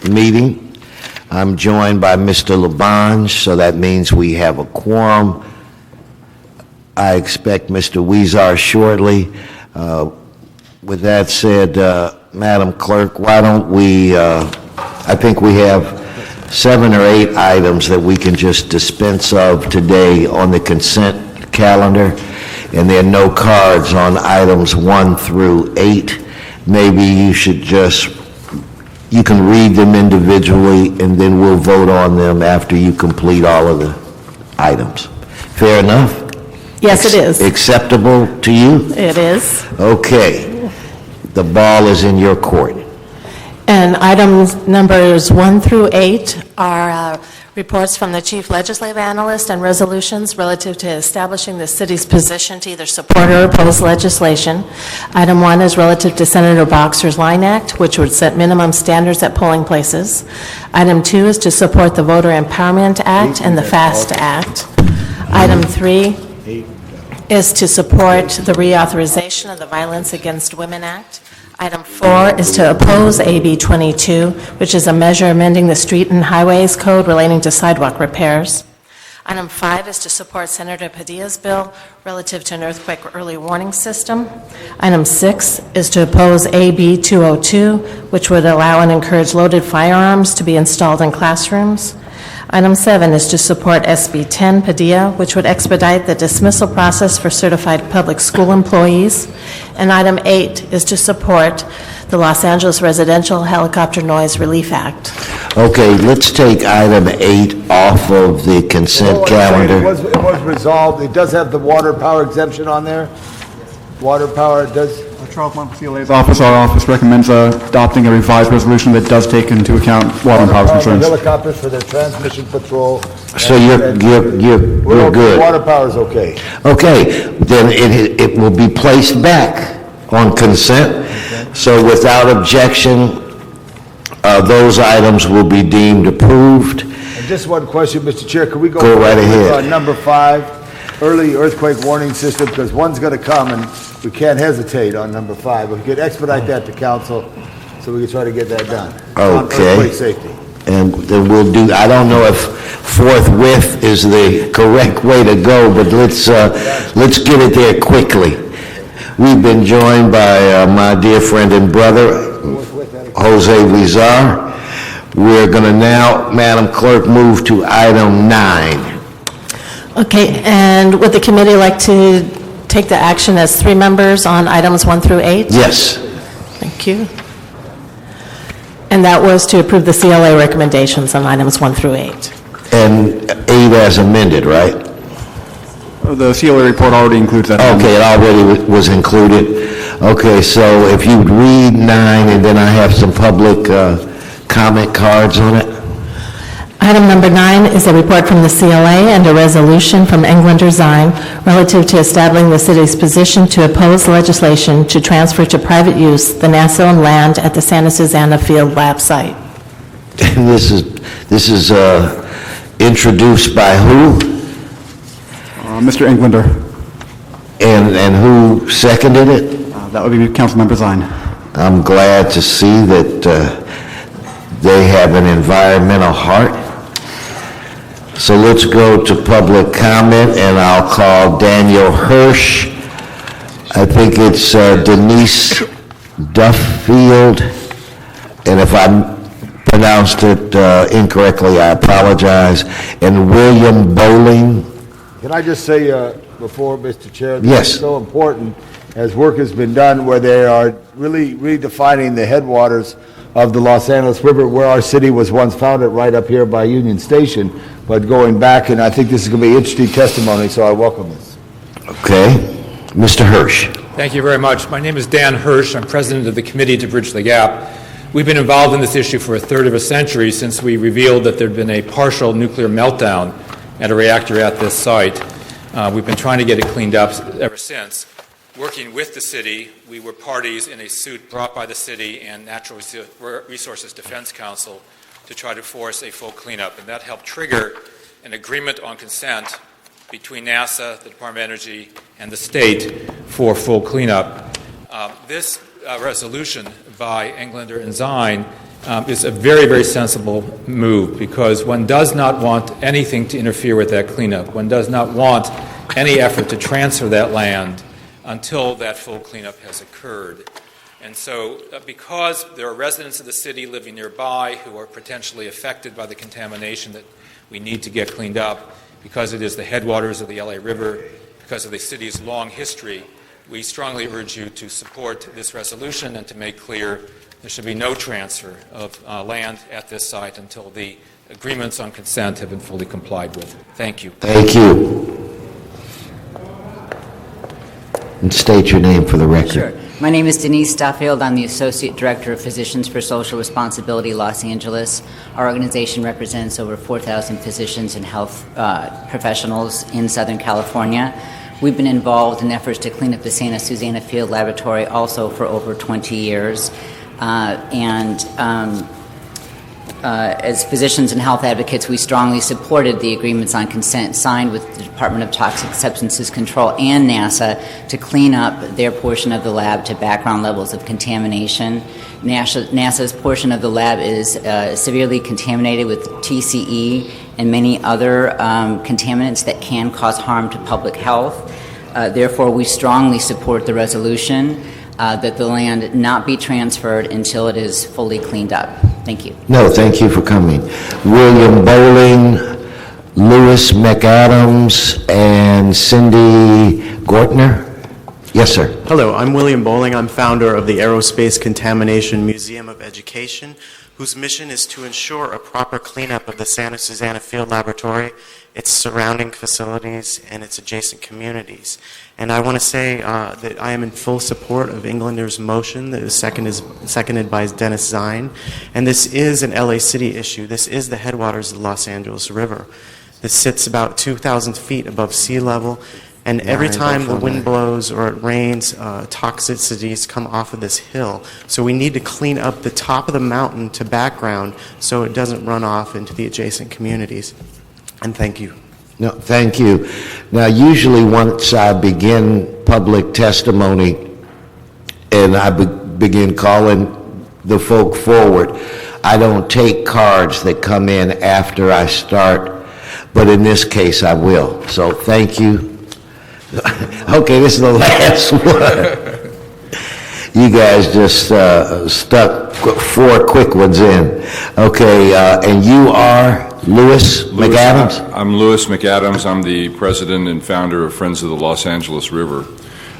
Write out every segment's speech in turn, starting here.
meeting. I'm joined by Mr. Labange, so that means we have a quorum. I expect Mr. Weezar shortly. With that said, Madam Clerk, why don't we, I think we have 7 or 8 items that we can just dispense of today on the consent calendar, and there are no cards on items 1 through 8. Maybe you should you can read them individually, and then we'll vote on them after you complete all of the items. Fair enough? Yes, it is. Acceptable to you? It is. Okay. The ball is in your court. And items numbers 1 through 8 are reports from the Chief Legislative Analyst and resolutions relative to establishing the city's position to either support or oppose legislation. Item 1 is relative to Senator Boxer's Line Act, which would set minimum standards at polling places. Item 2 is to support the Voter Empowerment Act and the FAST Act. Item 3 is to support the reauthorization of the Violence Against Women Act. Item 4 is to oppose AB 22, which is a measure amending the Street and Highways Code relating to sidewalk repairs. Item 5 is to support Senator Padilla's bill relative to an earthquake early warning system. Item 6 is to oppose AB 202, which would allow and encourage loaded firearms to be installed in classrooms. Item 7 is to support SB 10 Padilla, which would expedite the dismissal process for certified public school employees. And item 8 is to support the Los Angeles Residential Helicopter Noise Relief Act. Okay, let's take item 8 off of the consent calendar. It was resolved. It does have the water power exemption on there. Water power, it does. Charles Monk, CLA's office, our office recommends adopting a revised resolution that does take into account water and power concerns. Helicopters for their transmission patrol. So you're good. Water power is okay. Okay, then it will be placed back on consent. So without objection, those items will be deemed approved. And just one question, Mr. Chair, could we go right ahead. On number 5, early earthquake warning system, because one's going to come and we can't hesitate on number 5. If we could expedite that to council so we can try to get that done. Okay. Earthquake safety. And then we'll do, I don't know if forthwith is the correct way to go, but let's get it there quickly. We've been joined by my dear friend and brother, Jose Weezar. We're going to now, Madam Clerk, move to item 9. Okay, and would the committee like to take the action as 3 members on items 1 through 8? Yes. Thank you. And that was to approve the CLA recommendations on items 1 through 8. And 8 as amended, right? The CLA report already includes that. Okay, it already was included. Okay, so if you'd read 9, and then I have some public comment cards on it. Item number 9 is a report from the CLA and a resolution from Englander Zine relative to establishing the city's position to oppose legislation to transfer to private use the NASA-owned land at the Santa Susana Field Lab site. This is introduced by who? Mr. Englander. And who seconded it? That would be Councilmember Zine. I'm glad to see that they have an environmental heart. So let's go to public comment, and I'll call Daniel Hirsch. I think it's Denise Duffield, and if I pronounced it incorrectly, I apologize, and William Bowling. Can I just say before, Mr. Chair, that yes. It's so important as work has been done where they are really redefining the headwaters of the Los Angeles River, where our city was once founded, right up here by Union Station, but going back, and I think this is going to be interesting testimony, so I welcome this. Okay. Mr. Hirsch. Thank you very much. My name is Dan Hirsch. I'm president of the Committee to Bridge the Gap. We've been involved in this issue for a third of a century since we revealed that there had been a partial nuclear meltdown at a reactor at this site. We've been trying to get it cleaned up ever since. Working with the city, we were parties in a suit brought by the city and Natural Resources Defense Council to try to force a full cleanup, and that helped trigger an agreement on consent between NASA, the Department of Energy, and the state for full cleanup. This resolution by Englander and Zine is a very, very sensible move, because one does not want anything to interfere with that cleanup. One does not want any effort to transfer that land until that full cleanup has occurred. And so because there are residents of the city living nearby who are potentially affected by the contamination that we need to get cleaned up, because it is the headwaters of the LA River, because of the city's long history, we strongly urge you to support this resolution and to make clear there should be no transfer of land at this site until the agreements on consent have been fully complied with. Thank you. Thank you. And state your name for the record. Sure. My name is Denise Staffield. I'm the Associate Director of Physicians for Social Responsibility, Los Angeles. Our organization represents over 4,000 physicians and health professionals in Southern California. We've been involved in efforts to clean up the Santa Susana Field Laboratory also for over 20 years. As physicians and health advocates, we strongly supported the agreements on consent signed with the Department of Toxic Substances Control and NASA to clean up their portion of the lab to background levels of contamination. NASA's portion of the lab is severely contaminated with TCE and many other contaminants that can cause harm to public health. Therefore, we strongly support the resolution that the land not be transferred until it is fully cleaned up. Thank you. No, thank you for coming. William Bowling, Louis McAdams, and Cindy Gortner. Yes, sir. Hello, I'm William Bowling. I'm founder of the Aerospace Contamination Museum of Education, whose mission is to ensure a proper cleanup of the Santa Susana Field Laboratory, its surrounding facilities, and its adjacent communities. And I want to say that I am in full support of Englander's motion that is seconded by Dennis Zine. And this is an LA City issue. This is the headwaters of the Los Angeles River. This sits about 2,000 feet above sea level. And every time the wind blows or it rains, toxicities come off of this hill. So we need to clean up the top of the mountain to background so it doesn't run off into the adjacent communities. And thank you. No, thank you. Now, usually once I begin public testimony and I begin calling the folk forward, I don't take cards that come in after I start, but in this case I will. So thank you. Okay, this is the last one. You guys just stuck 4 quick ones in. Okay, and you are Louis McAdams? I'm Louis McAdams. I'm the president and founder of Friends of the Los Angeles River.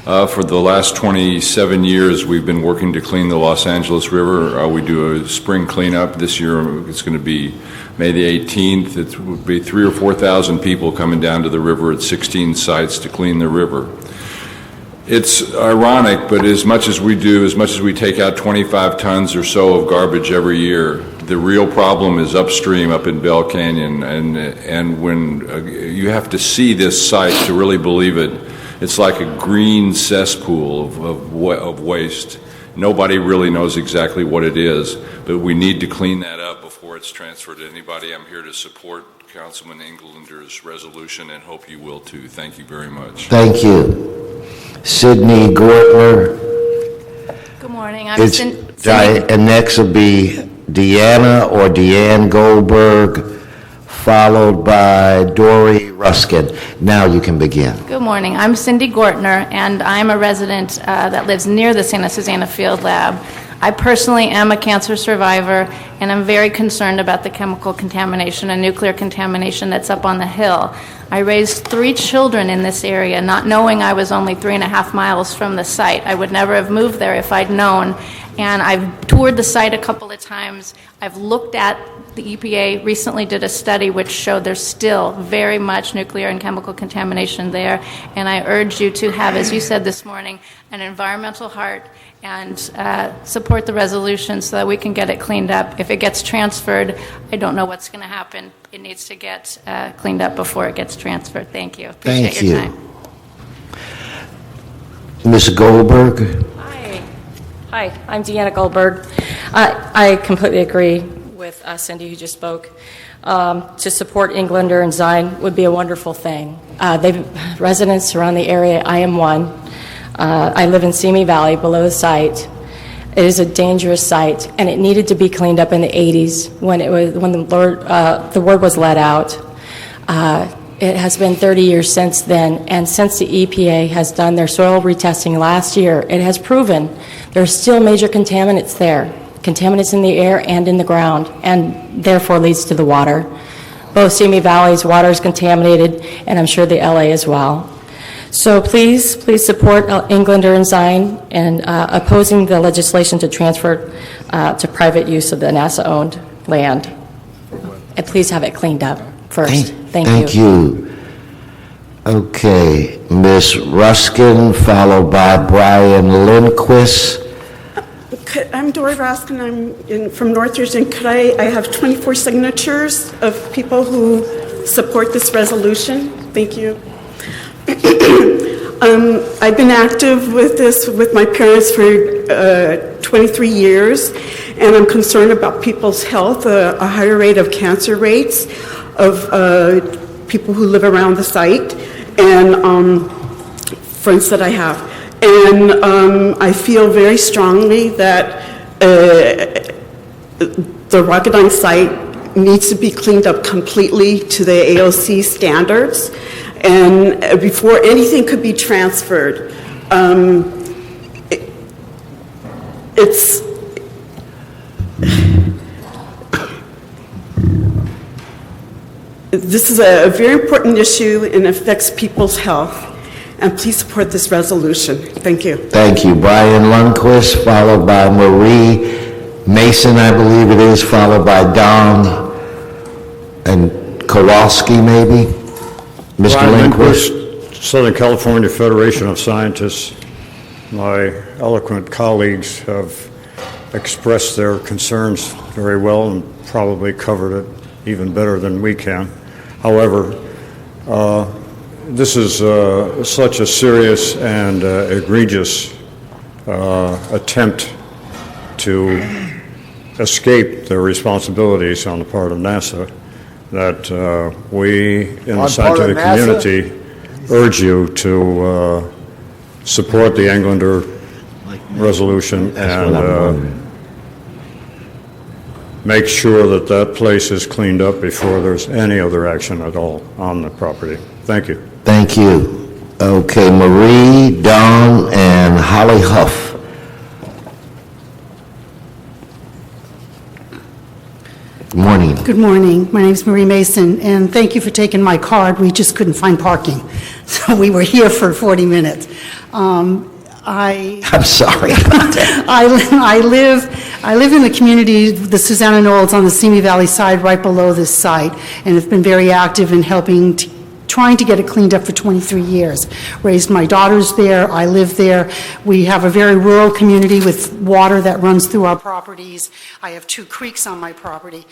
For the last 27 years, we've been working to clean the Los Angeles River. We do a spring cleanup. This year, it's going to be May the 18th. It would be 3,000 or 4,000 people coming down to the river at 16 sites to clean the river. It's ironic, but as much as we take out 25 tons or so of garbage every year, the real problem is upstream up in Bell Canyon. And when you have to see this site to really believe it, it's like a green cesspool of waste. Nobody really knows exactly what it is, but we need to clean that up before it's transferred to anybody. I'm here to support Councilman Englander's resolution and hope you will too. Thank you very much. Thank you. Sydney Gortler. Good morning. And next will be Deanne Goldberg, followed by Dory Ruskin. Now you can begin. Good morning. I'm Cindy Gortner, and I'm a resident that lives near the Santa Susana Field Lab. I personally am a cancer survivor, and I'm very concerned about the chemical contamination and nuclear contamination that's up on the hill. I raised 3 children in this area, not knowing I was only 3.5 miles from the site. I would never have moved there if I'd known. And I've toured the site a couple of times. I've looked at the EPA recently did a study which showed there's still very much nuclear and chemical contamination there. And I urge you to have, as you said this morning, an environmental heart and support the resolution so that we can get it cleaned up. If it gets transferred, I don't know what's going to happen. It needs to get cleaned up before it gets transferred. Thank you. Appreciate your time. Ms. Goldberg. Hi, I'm Deanna Goldberg. I completely agree with Cindy who just spoke. To support Englander and Zine would be a wonderful thing. Residents around the area, I am one. I live in Simi Valley below the site. It is a dangerous site, and it needed to be cleaned up in the 80s when the word was let out. It has been 30 years since then, and since the EPA has done their soil retesting last year, it has proven there are still major contaminants there, contaminants in the air and in the ground, and therefore leads to the water. Both Simi Valley's water is contaminated, and I'm sure the LA as well. So please support Englander and Zion in opposing the legislation to transfer to private use of the NASA-owned land. And please have it cleaned up first. Thank you. Okay, Ms. Ruskin, followed by Brian Lindquist. I'm Dory Raskin. I'm from North Jersey. And could I have 24 signatures of people who support this resolution? Thank you. I've been active with my parents for 23 years, and I'm concerned about people's health, a higher rate of cancer rates of people who live around the site, and friends that I have. And I feel very strongly that the Rocketdyne site needs to be cleaned up completely to the AOC standards, and before anything could be transferred. This is a very important issue and affects people's health. And please support this resolution. Thank you. Thank you. Brian Lundquist, followed by Marie Mason, I believe it is, followed by Don and Kowalski, maybe? Mr. Brian Lindquist? Southern California Federation of Scientists. My eloquent colleagues have expressed their concerns very well and probably covered it even better than we can. However, this is such a serious and egregious attempt to escape their responsibilities on the part of NASA that we in the scientific community urge you to support the Englander resolution and make sure that that place is cleaned up before there's any other action at all on the property. Thank you. Thank you. Okay, Marie, Dawn, and Holly Huff. Good morning. Good morning. My name is Marie Mason, and thank you for taking my card. We just couldn't find parking, so we were here for 40 minutes. I'm sorry about that. I live in the community, the Susanna Knolls on the Simi Valley side, right below this site, and have been very active in helping trying to get it cleaned up for 23 years. Raised my daughters there, I live there. We have a very rural community with water that runs through our properties. I have 2 creeks on my property.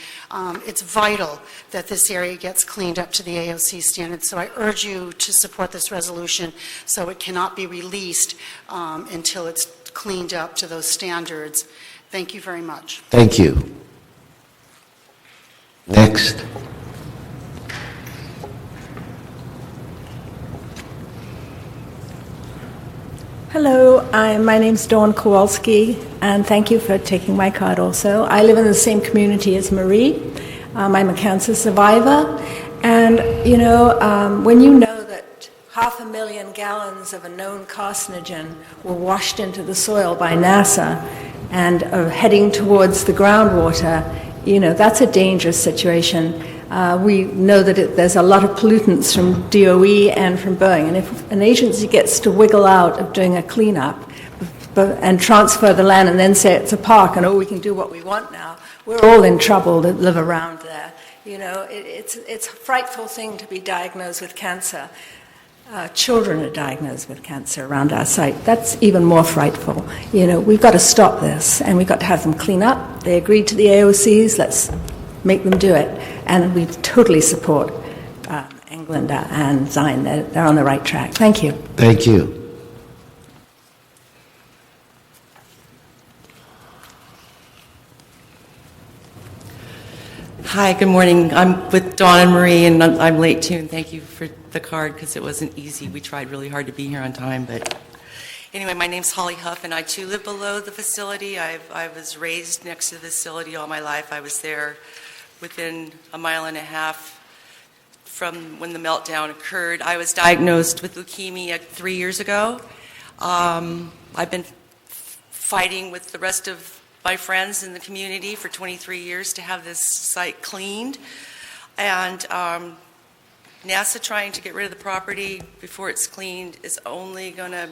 It's vital that this area gets cleaned up to the AOC standards, so I urge you to support this resolution so it cannot be released until it's cleaned up to those standards. Thank you very much. Thank you. Next. Hello, my name's Dawn Kowalski, and thank you for taking my card also. I live in the same community as Marie. I'm a cancer survivor, and when you know that 500,000 gallons of a known carcinogen were washed into the soil by NASA and are heading towards the groundwater, that's a dangerous situation. We know that there's a lot of pollutants from DOE and from Boeing, and if an agency gets to wiggle out of doing a cleanup and transfer the land and then say it's a park and we can do what we want now, we're all in trouble that live around there. It's a frightful thing to be diagnosed with cancer. Children are diagnosed with cancer around our site. That's even more frightful. We've got to stop this, and we've got to have them clean up. They agreed to the AOCs. Let's make them do it. And we totally support Englander and Zion. They're on the right track. Thank you. Thank you. Hi, good morning. I'm with Dawn and Marie, and I'm late too, and thank you for the card because it wasn't easy. We tried really hard to be here on time, but Anyway, my name's Holly Huff, and I too live below the facility. I was raised next to the facility all my life. I was there within a mile and a half from when the meltdown occurred. I was diagnosed with leukemia 3 years ago. I've been fighting with the rest of my friends in the community for 23 years to have this site cleaned. And NASA trying to get rid of the property before it's cleaned is only going to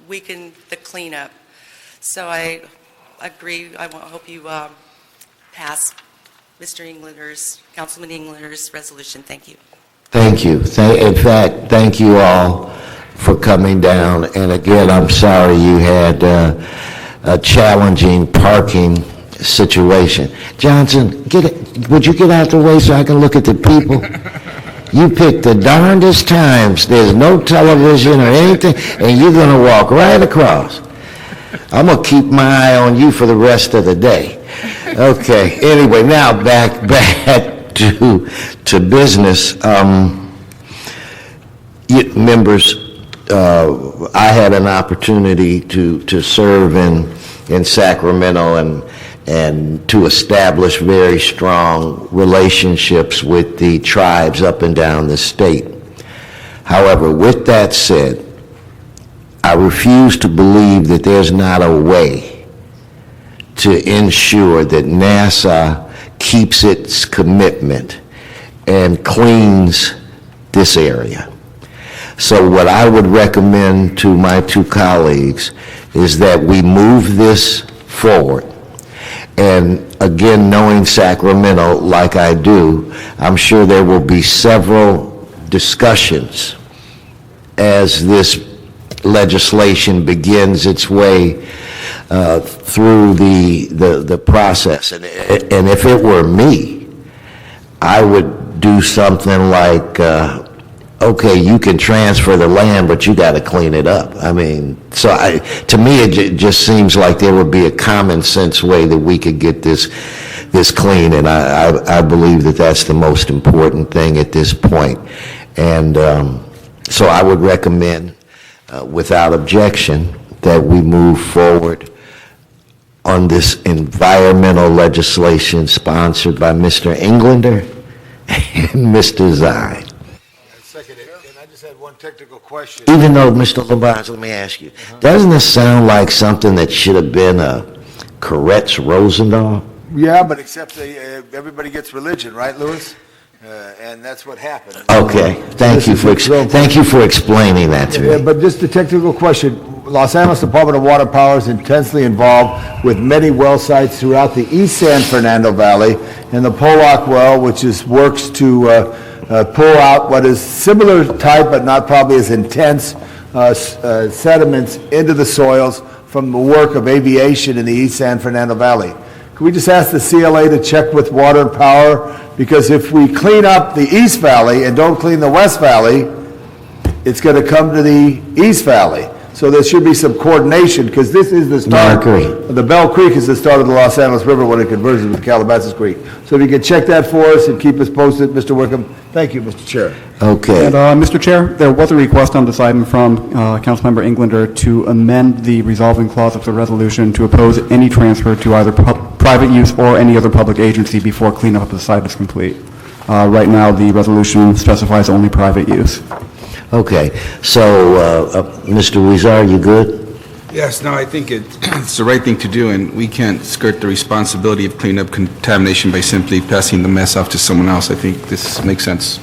weaken the cleanup. So I agree. I hope you pass Mr. Englander's, Councilman Englander's resolution. Thank you. Thank you. In fact, thank you all for coming down. And again, I'm sorry you had a challenging parking situation. Johnson, would you get out the way so I can look at the people? You picked the darndest times. There's no television or anything, and you're going to walk right across. I'm going to keep my eye on you for the rest of the day. Okay, anyway, now back to business. Members, I had an opportunity to serve in Sacramento and to establish very strong relationships with the tribes up and down the state. However, with that said, I refuse to believe that there's not a way to ensure that NASA keeps its commitment and cleans this area. So what I would recommend to my two colleagues is that we move this forward. And again, knowing Sacramento like I do, I'm sure there will be several discussions as this legislation begins its way through the process. And if it were me, I would do something like, okay, you can transfer the land, but you got to clean it up. I mean, so to me, it just seems like there would be a common sense way that we could get this clean, and I believe that that's the most important thing at this point. And so I would recommend, without objection, that we move forward on this environmental legislation sponsored by Mr. Englander and Mr. Zine. Technical question. Even though, Mr. Labarge, let me ask you, doesn't this sound like something that should have been a Koretz-Rosendahl? Yeah, but except everybody gets religion, right, Louis? And that's what happened. Okay, thank you for explaining that to me. Yeah, but just a technical question. Los Angeles Department of Water Power is intensely involved with many well sites throughout the East San Fernando Valley, and the Pollock well, which works to pull out what is similar type but not probably as intense sediments into the soils from the work of aviation in the East San Fernando Valley. Can we just ask the CLA to check with Water and Power? Because if we clean up the East Valley and don't clean the West Valley, it's going to come to the East Valley. So there should be some coordination, because this is the start. The Bell Creek is the start of the Los Angeles River when it converges with Calabasas Creek. So if you can check that for us and keep us posted, Mr. Wickham. Thank you, Mr. Chair. Okay. And Mr. Chair, there was a request on this item from Councilmember Englander to amend the resolving clause of the resolution to oppose any transfer to either private use or any other public agency before cleanup of the site is complete. Right now, the resolution specifies only private use. Okay, so Mr. Weezer, you good? Yes, no, I think it's the right thing to do, and we can't skirt the responsibility of cleaning up contamination by simply passing the mess off to someone else. I think this makes sense.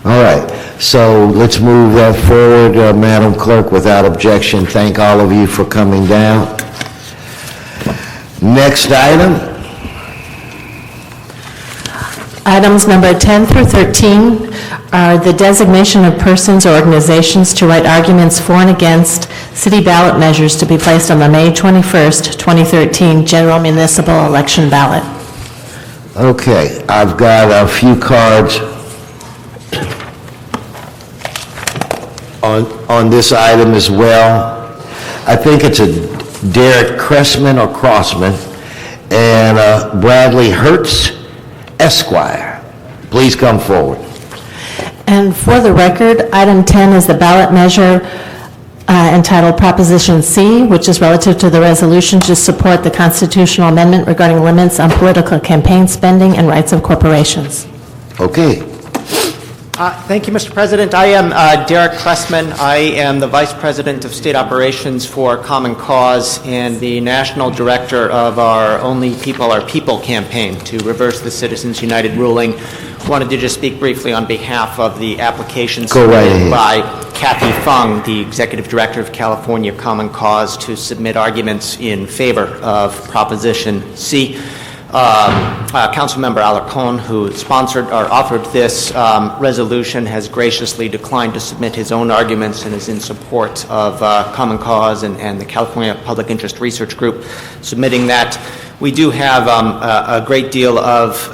All right, so let's move that forward, Madam Clerk, without objection. Thank all of you for coming down. Next item. Items number 10 through 13 are the designation of persons or organizations to write arguments for and against city ballot measures to be placed on the May 21st, 2013 general municipal election ballot. Okay, I've got a few cards on this item as well. I think it's a Derek Cressman or Crossman and Bradley Hertz Esquire. Please come forward. And for the record, item 10 is the ballot measure entitled Proposition C, which is relative to the resolution to support the constitutional amendment regarding limits on political campaign spending and rights of corporations. Okay. Thank you, Mr. President. I am Derek Klessman. I am the Vice President of State Operations for Common Cause and the National Director of our Only People Are People campaign to reverse the Citizens United ruling. Wanted to just speak briefly on behalf of the application submitted by Kathy Fung, the Executive Director of California Common Cause, to submit arguments in favor of Proposition C. Councilmember Alarcon, who sponsored or authored this resolution, has graciously declined to submit his own arguments and is in support of Common Cause and the California Public Interest Research Group submitting that. We do have a great deal of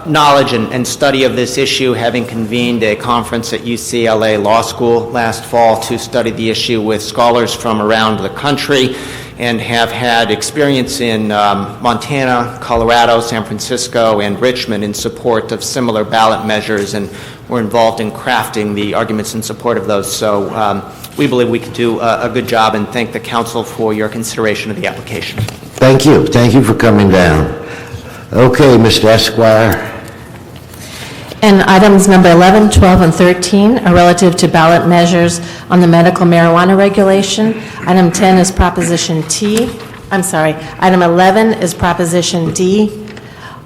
knowledge and study of this issue, having convened a conference at UCLA Law School last fall to study the issue with scholars from around the country, and have had experience in Montana, Colorado, San Francisco, and Richmond in support of similar ballot measures, and we're involved in crafting the arguments in support of those. So we believe we can do a good job, and thank the Council for your consideration of the application. Thank you. Thank you for coming down. Okay, Mr. Esquire. And items number 11, 12, and 13 are relative to ballot measures on the medical marijuana regulation. Item 10 is Proposition T. I'm sorry. Item 11 is Proposition D.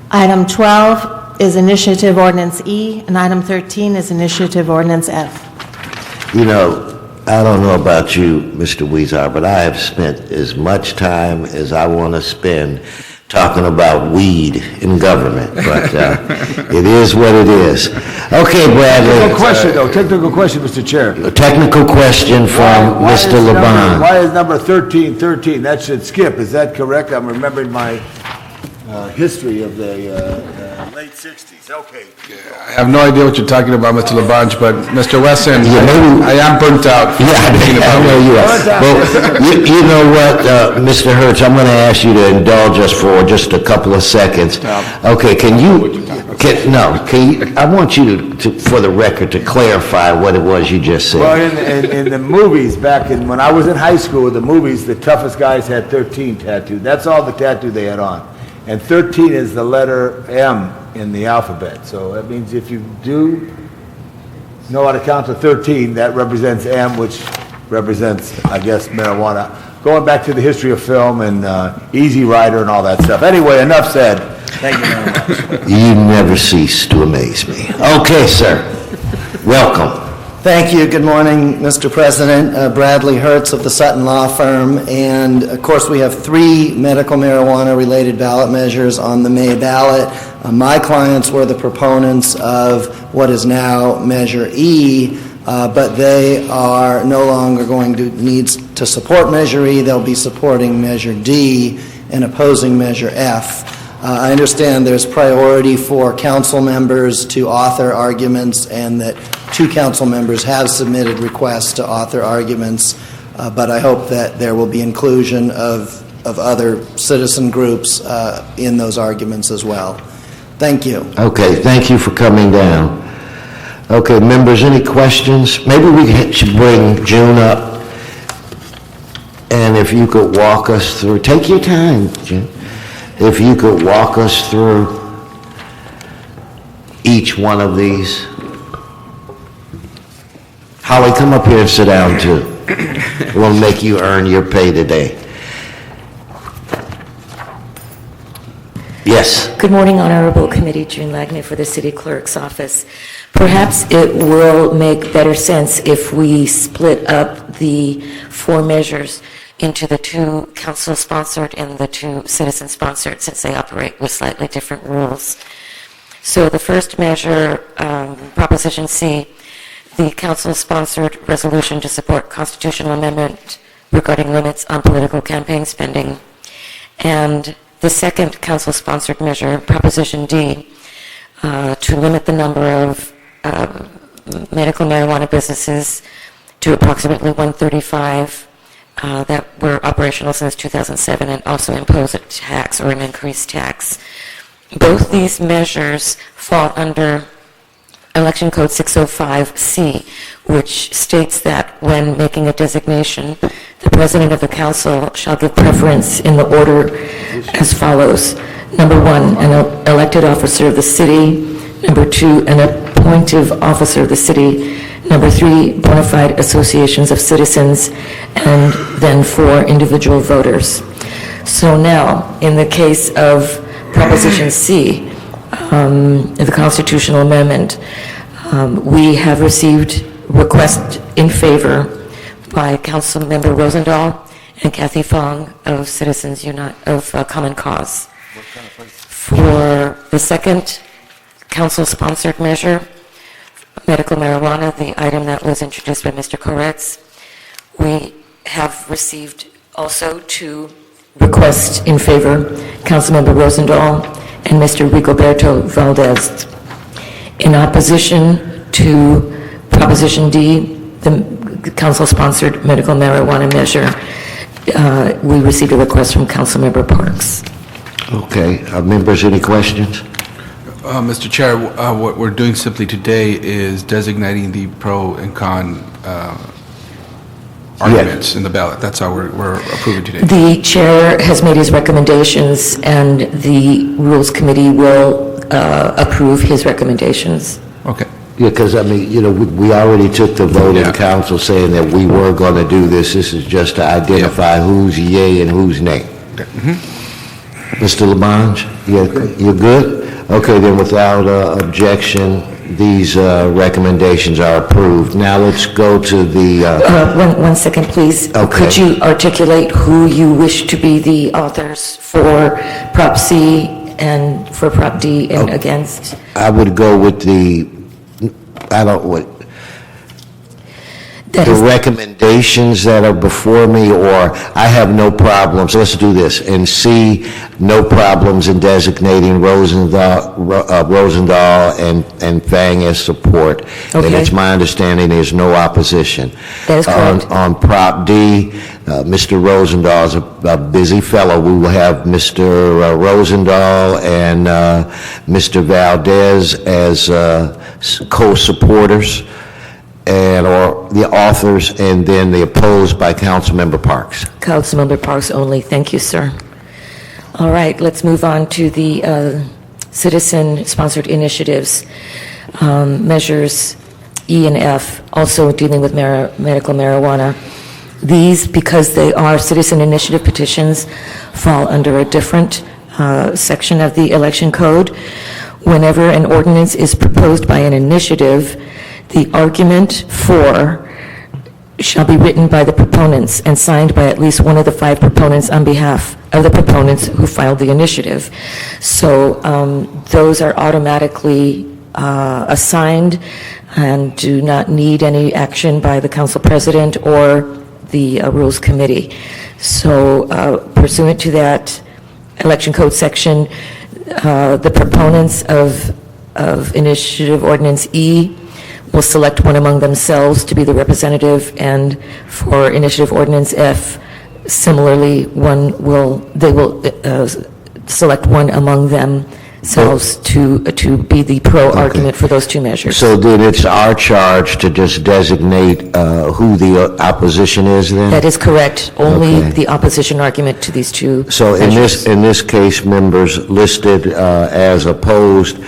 Item 12 is Initiative Ordinance E, and item 13 is Initiative Ordinance F. You know, I don't know about you, Mr. Weezer, but I have spent as much time as I want to spend talking about weed in government, but it is what it is. Okay, Bradley. Technical question, Mr. Chair. A technical question from Mr. Laban. Why is number 13? That should skip. Is that correct? I'm remembering my history of the late 60s. Okay. I have no idea what you're talking about, Mr. Labange, but Mr. Wesson, I am burnt out. Yeah, I know you are. Well, you know what, Mr. Hertz, I'm going to ask you to indulge us for just a couple of seconds. Okay, I want you to, for the record, to clarify what it was you just said. Well, in the movies, when I was in high school, the movies, the toughest guys had 13 tattooed. That's all the tattoo they had on. And 13 is the letter M in the alphabet. So that means if you do know how to count to 13, that represents M, which represents, I guess, marijuana. Going back to the history of film and Easy Rider and all that stuff. Anyway, enough said. Thank you very much. You never cease to amaze me. Okay, sir. Welcome. Thank you. Good morning, Mr. President. Bradley Hertz of the Sutton Law Firm. And, of course, we have 3 medical marijuana-related ballot measures on the May ballot. My clients were the proponents of what is now Measure E, but they are no longer going to need to support Measure E. They'll be supporting Measure D and opposing Measure F. I understand there's priority for council members to author arguments, and that 2 council members have submitted requests to author arguments, but I hope that there will be inclusion of other citizen groups in those arguments as well. Thank you. Okay, thank you for coming down. Okay, members, any questions? Maybe we should bring June up, and if you could walk us through, take your time, June. If you could walk us through each one of these. Holly, come up here and sit down too. We'll make you earn your pay today. Yes. Good morning, Honorable Committee. June Lagney for the City Clerk's Office. Perhaps it will make better sense if we split up the 4 measures into the 2 council-sponsored and the 2 citizen-sponsored, since they operate with slightly different rules. So the first measure, Proposition C, the council-sponsored resolution to support constitutional amendment regarding limits on political campaign spending. And the second council-sponsored measure, Proposition D, to limit the number of medical marijuana businesses to approximately 135 that were operational since 2007, and also impose a tax or an increased tax. Both these measures fall under Election Code 601. 605C, which states that when making a designation, the president of the council shall give preference in the order as follows. Number 1, an elected officer of the city. Number 2, an appointive officer of the city. Number 3, bona fide associations of citizens. And then 4, individual voters. So now, in the case of Proposition C, the constitutional amendment, we have received request in favor by Councilmember Rosendahl and Kathy Fong of Citizens Unite of Common Cause. For the second council-sponsored measure, medical marijuana, the item that was introduced by Mr. Koretz, we have received also 2 requests in favor, Councilmember Rosendahl and Mr. Rigoberto Valdez. In opposition to Proposition D, the council-sponsored medical marijuana measure, we received a request from Councilmember Parks. Okay. Members, any questions? Mr. Chair, what we're doing simply today is designating the pro and con arguments in the ballot. That's how we're approving today. The chair has made his recommendations, and the Rules Committee will approve his recommendations. Okay. Yeah, because, I mean, you know, we already took the vote in council saying that we were going to do this. This is just to identify who's yay and who's nay. Mr. Labange, you're good? Okay, then without objection, these recommendations are approved. Now let's go to the... One second, please. Okay. Could you articulate who you wish to be the authors for Prop C and for Prop D and against? I would go with the recommendations that are before me, or I have no problems. Let's do this. And C, no problems in designating Rosendahl and Fang as support. Okay. And it's my understanding there's no opposition. That is correct. On Prop D, Mr. Rosendahl is a busy fellow. We will have Mr. Rosendahl and Mr. Valdez as co-supporters, or the authors, and then the opposed by Councilmember Parks. Councilmember Parks only. Thank you, sir. All right, let's move on to the citizen-sponsored initiatives, measures E and F, also dealing with medical marijuana. These, because they are citizen initiative petitions, fall under a different section of the election code. Whenever an ordinance is proposed by an initiative, the argument for shall be written by the proponents and signed by at least one of the 5 proponents on behalf of the proponents who filed the initiative. So those are automatically assigned and do not need any action by the council president or the Rules Committee. So pursuant to that election code section, the proponents of Initiative Ordinance E will select one among themselves to be the representative, and for Initiative Ordinance F, similarly, they will select one among themselves to be the pro argument for those 2 measures. So then it's our charge to just designate who the opposition is then? That is correct. Only the opposition argument to these 2 So measures. in this case, members listed as opposed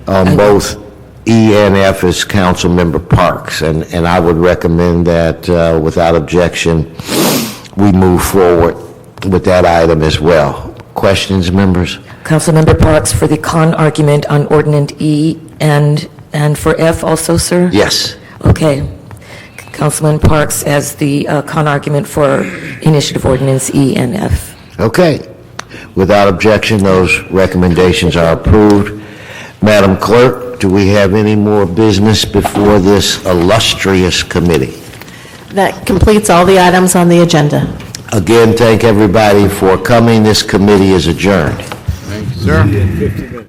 on both E and F is Councilmember Parks, and I would recommend that without objection, we move forward with that item as well. Questions, members? Councilmember Parks for the con argument on Ordinance E and for F also, sir? Yes. Okay. Councilman Parks as the con argument for Initiative Ordinance E and F. Okay. Without objection, those recommendations are approved. Madam Clerk, do we have any more business before this illustrious committee? That completes all the items on the agenda. Again, thank everybody for coming. This committee is adjourned. Thank you, sir.